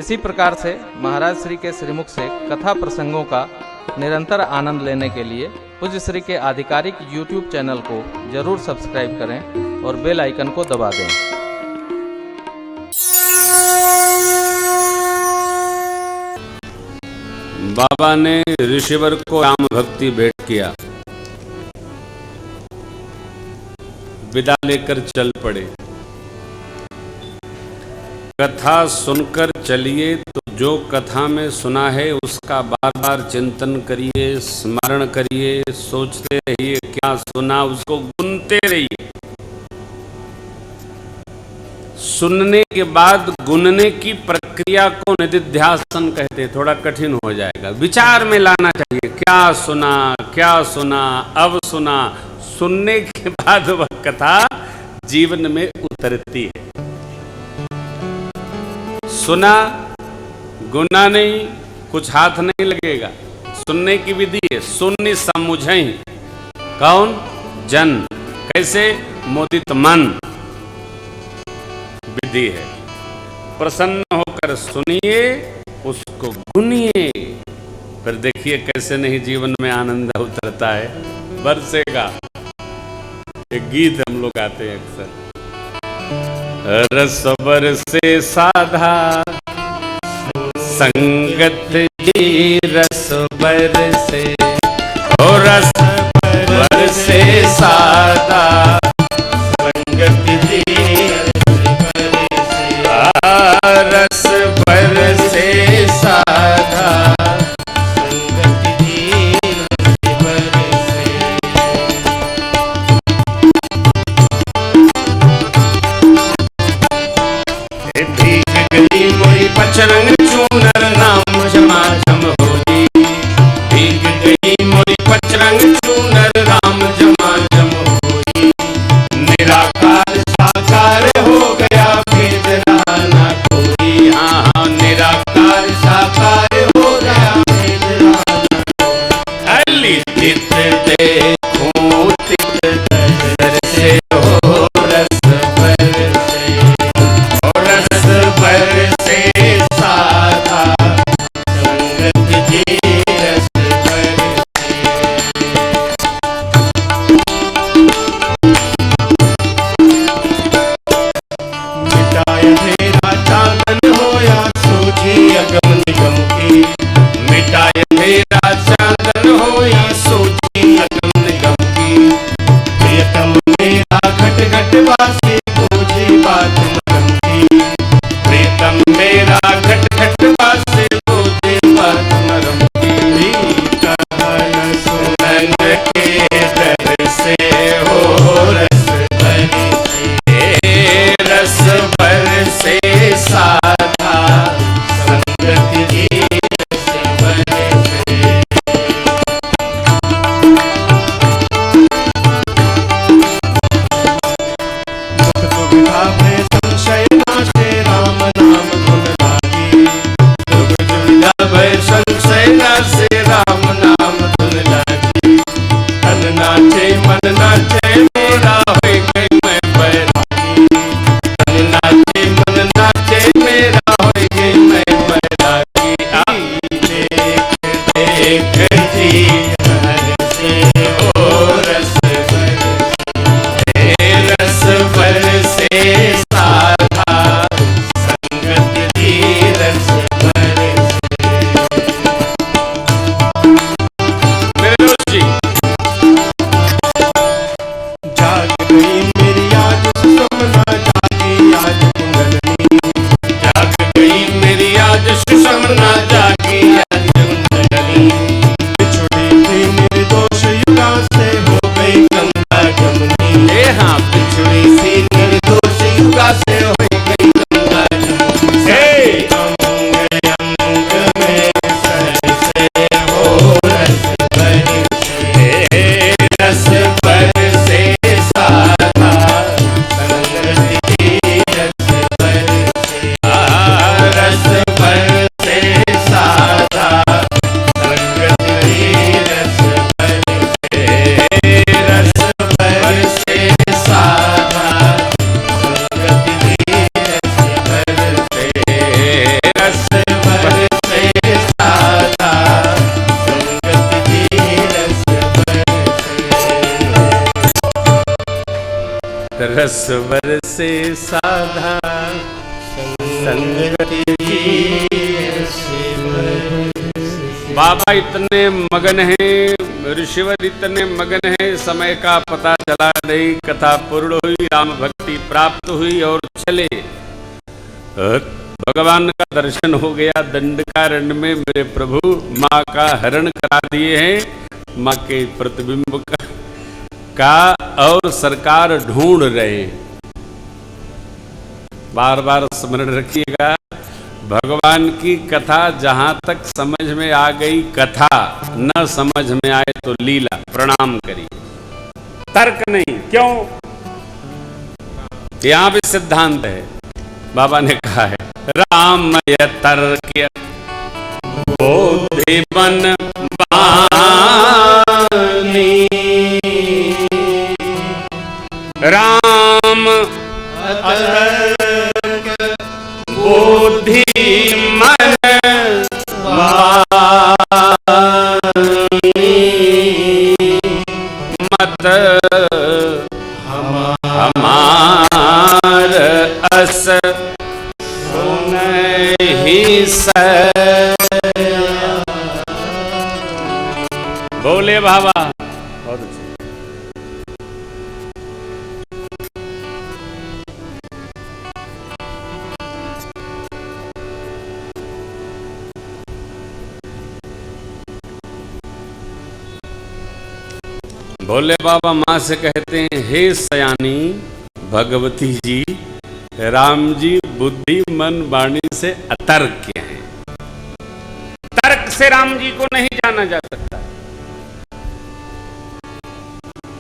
इसी प्रकार से महाराज श्री के श्रीमुख से कथा प्रसंगों का निरंतर आनंद लेने के लिए पूज्य श्री के आधिकारिक YouTube चैनल को जरूर सब्सक्राइब करें और बेल आइकन को दबा दें। बाबा ने ऋषिवर को राम भक्ति भेंट किया, विदा लेकर चल पड़े। कथा सुनकर चलिए तो जो कथा में सुना है उसका बार बार चिंतन करिए, स्मरण करिए, सोचते रहिए क्या सुना, उसको गुनते रहिए। सुनने के बाद गुनने की प्रक्रिया को निदिध्यासन कहते, थोड़ा कठिन हो जाएगा। विचार में लाना चाहिए, क्या सुना, अब सुना। सुनने के बाद वह कथा जीवन में उतरती है। सुना, गुना नहीं, कुछ हाथ नहीं लगेगा। सुनने की विधि है, सुन्नि समुझई। कौन? जन। कैसे? मोदित मन विधि है। प्रसन्न होकर सुनिए, उसको गुनिए, फिर देखिए कैसे नहीं जीवन में आनंद उतरता है, बरसेगा। एक गीत हम लोग गाते हैं अक्सर, रस बरसे साधा संगत जी, रस बरसे, ओ रस बरसे साधा संगत जी, रस बरसे साधा संगत जी, बरसे। भीग गई मोरी पचरंग चूनर, नाम झमाझम होली। भीग गई मोरी पचरंग चूनर, राम झमाझम होली। निराकार साकार हो गया, भेद रहा ना कोई। हाँ, निराकार साकार हो गया, भेद रहा ना कोई। अली चित देखूं चित दर से, हो रस बरसे, हो रस बरसे साधा संगत जी, रस बरसे। मिटाए तेरा चांदन होया, सूझी अगम निगम की। मिटाए तेरा चांदन होया, सूझी अगम निगम की। प्रियतम मेरा घट घट वासी, बूझी बात मगम की। प्रियतम मेरा घट घट वासी, बूझी बात मगम की। कहन सुनन के दर से, हो रस बरसे, रस बरसे साधा संगत जी, रस बरसे। दुख दुविधा में संशय नाशे, राम नाम धुन लागी। दुख दुविधा में संशय नाशे, राम नाम धुन लागी। तन नाचे मन नाचे, मेरा हो गई मैं बैरागी। तन नाचे मन नाचे, मेरा हो गई मैं बैरागी। आई देख देख जी हर से, हो रस बरसे, रस बरसे साधा संगत जी, रस बरसे। मेरे दोस्त जी, जाग गई मेरी आज सुषमना, जागी आज कुंडलनी। जाग गई मेरी आज सुषमना, जागी आज कुंडलनी। बिछुड़ी थी निर्दोष युगा से, हो गई गंगा जमुनी। हाँ, बिछुड़ी सी निर्दोष युगा से, हो गई गंगा जमुनी। अंग अंग में सर से, हो रस बरसे, रस बरसे साधा संगत जी, रस बरसे। रस बरसे साधा रसवर से साधा संगति की। बाबा इतने मगन हैं, ऋषिवर इतने मगन हैं, समय का पता चला नहीं, कथा पूर्ण हुई, राम भक्ति प्राप्त हुई और चले। भगवान का दर्शन हो गया दंडकारण्य में, मेरे प्रभु माँ का हरण करा दिए हैं, माँ के प्रतिबिंब का और सरकार ढूंढ रहे। बार बार स्मरण रखिएगा, भगवान की कथा जहां तक समझ में आ गई कथा, न समझ में आए तो लीला, प्रणाम करिए, तर्क नहीं। क्यों? यहां भी सिद्धांत है, बाबा ने कहा है रामय तर्क बोधि बन बानी, राम बोधि मन मत हमार अस सुनहि स। बोले बाबा, बहुत अच्छा। भोले बाबा माँ से कहते हैं, हे सयानी भगवती जी, राम जी बुद्धि मन वाणी से अतर्क हैं। तर्क से राम जी को नहीं जाना जा सकता।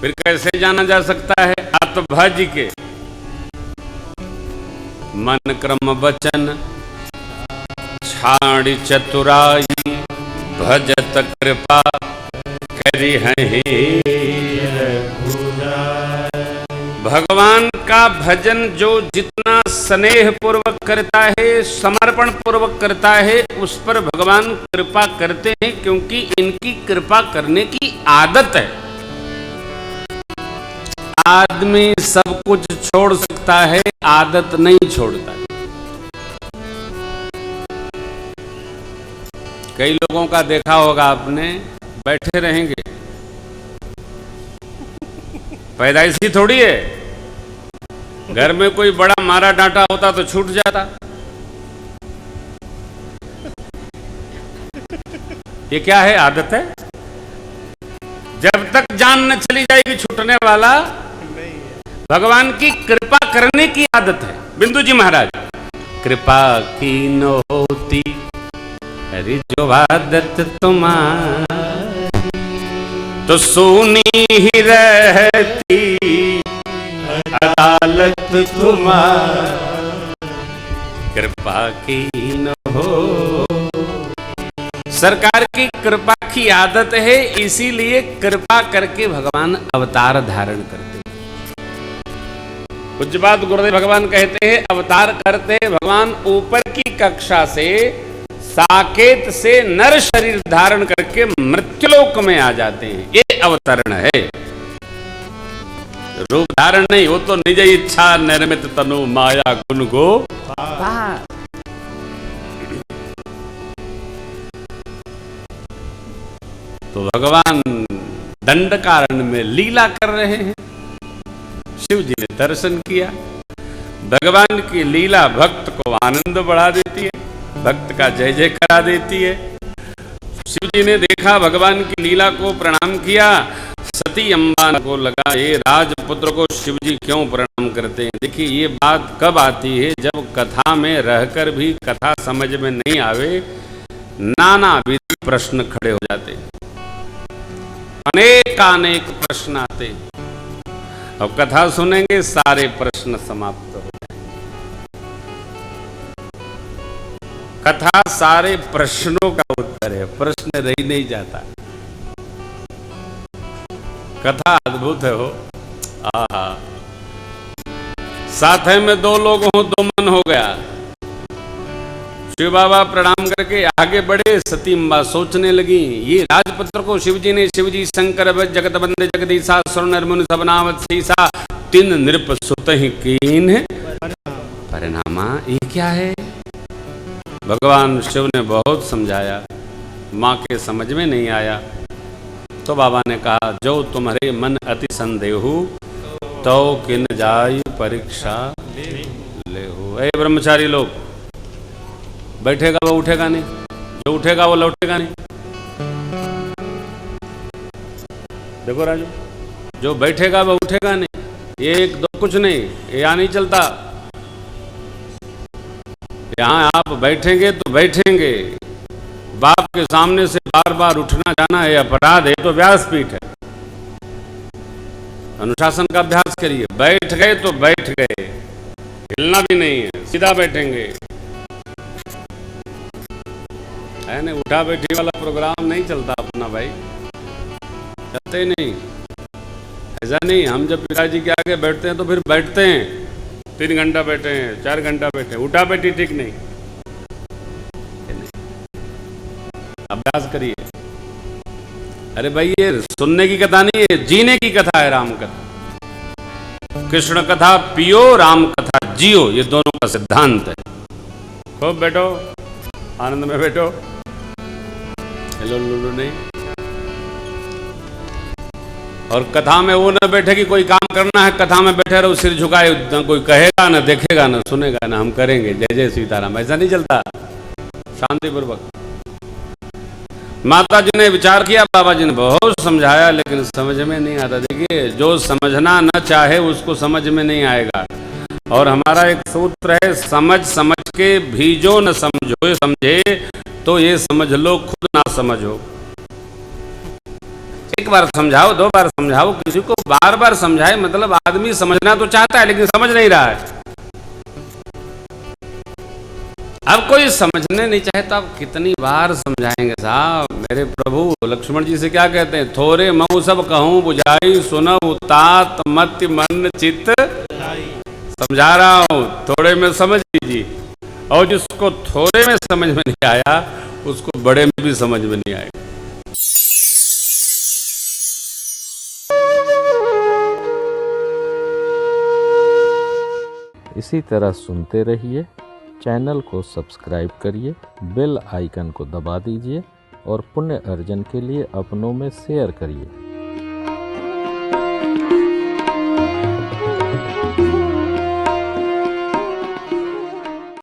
फिर कैसे जाना जा सकता है? अतभज के मन क्रम वचन छाड़ी चतुराई भजत कृपा करी है। भगवान का भजन जो जितना स्नेह पूर्वक करता है, समर्पण पूर्वक करता है, उस पर भगवान कृपा करते हैं, क्योंकि इनकी कृपा करने की आदत है। आदमी सब कुछ छोड़ सकता है, आदत नहीं छोड़ता। कई लोगों का देखा होगा आपने, बैठे रहेंगे, पैदाइशी थोड़ी है। घर में कोई बड़ा मारा डांटा होता तो छूट जाता। ये क्या है? आदत है। जब तक जान न चली जाएगी छूटने वाला। भगवान की कृपा करने की आदत है। बिंदु जी महाराज, कृपा की न होती अरे जो आदत तुम्हारी, तो सोनी ही रहती अदालत तुम्हारी। कृपा की न हो, सरकार की कृपा की आदत है, इसीलिए कृपा करके भगवान अवतार धारण करते। कुछ बात गुरुदेव भगवान कहते हैं, अवतार करते भगवान ऊपर की कक्षा से, साकेत से नर शरीर धारण करके मृत्युलोक में आ जाते हैं। ये अवतरण है, रूप धारण नहीं। वो तो निज इच्छा निर्मित तनु माया गुण गो। तो भगवान दंडकारण्य में लीला कर रहे हैं। शिव जी ने दर्शन किया। भगवान की लीला भक्त को आनंद बढ़ा देती है, भक्त का जय जय करा देती है। शिव जी ने देखा भगवान की लीला को, प्रणाम किया। सती अम्बा को लगा, ये राजपुत्र को शिव जी क्यों प्रणाम करते हैं। देखिए ये बात कब आती है, जब कथा में रहकर भी कथा समझ में नहीं आवे, नाना विध प्रश्न खड़े हो जाते, अनेक प्रश्न आते। अब कथा सुनेंगे, सारे प्रश्न समाप्त हो जाएंगे। कथा सारे प्रश्नों का उत्तर है, प्रश्न रह नहीं जाता। कथा अद्भुत है हो। आहा, साथ में दो लोग हो, दो मन हो गया। शिव बाबा प्रणाम करके आगे बढ़े। सती अम्बा सोचने लगी, ये राजपुत्र को शिव जी ने, शिव जी शंकर जगत बंदे जगदीशा सुर नर मुनि सब नाम शीसा, तिन नृप सुत ही कीन परिणामा। ये क्या है? भगवान शिव ने बहुत समझाया, माँ के समझ में नहीं आया। तो बाबा ने कहा, जो तुम्हारे मन अति संदेहु तो किन जाय परीक्षा ले हो। ए ब्रह्मचारी लोग, बैठेगा वो उठेगा नहीं, जो उठेगा वो लौटेगा नहीं। देखो राजू, जो बैठेगा वो उठेगा नहीं, ये एक दो कुछ नहीं, ये यहाँ नहीं चलता। यहाँ आप बैठेंगे तो बैठेंगे। बाप के सामने से बार बार उठना जाना है अपराध है, तो व्यासपीठ है। अनुशासन का अभ्यास करिए। बैठ गए तो बैठ गए, हिलना भी नहीं है, सीधा बैठेंगे। है ना, उठा बैठी वाला प्रोग्राम नहीं चलता अपना भाई, चलते नहीं। ऐसा नहीं, हम जब पिताजी के आगे बैठते हैं तो फिर बैठते हैं, 3 घंटा बैठे हैं, 4 घंटा बैठे हैं। उठा बैठी ठीक नहीं। अभ्यास करिए। अरे भाई, ये सुनने की कथा नहीं है, जीने की कथा है। राम कथा, कृष्ण कथा पियो, राम कथा जियो, ये दोनों का सिद्धांत है। खूब बैठो, आनंद में बैठो, हेलो लुलू नहीं। और कथा में वो न बैठे कि कोई काम करना है, कथा में बैठे रहो सिर झुकाए, न कोई कहेगा, न देखेगा, न सुनेगा, न हम करेंगे जय जय सीताराम। ऐसा नहीं चलता। शांतिपूर्वक। माता जी ने विचार किया, बाबा जी ने बहुत समझाया, लेकिन समझ में नहीं आता। देखिए, जो समझना न चाहे उसको समझ में नहीं आएगा। और हमारा एक सूत्र है, समझ समझ के भी जो न समझो समझे, तो ये समझ लो खुद ना समझो। एक बार समझाओ, 2 बार समझाओ, किसी को बार बार समझाए मतलब आदमी समझना तो चाहता है लेकिन समझ नहीं रहा है। अब कोई समझने नहीं चाहे तो आप कितनी बार समझाएंगे साहब। मेरे प्रभु लक्ष्मण जी से क्या कहते हैं, थोरे मऊ सब कहूं बुझाई, सुनब तात मत मन चित्त। समझा रहा हूं, थोड़े में समझ लीजिए, और जिसको थोड़े में समझ में नहीं आया उसको बड़े में भी समझ में नहीं आएगा। इसी तरह सुनते रहिए। चैनल को सब्सक्राइब करिए, बेल आइकन को दबा दीजिए और पुण्य अर्जन के लिए अपनों में शेयर करिए।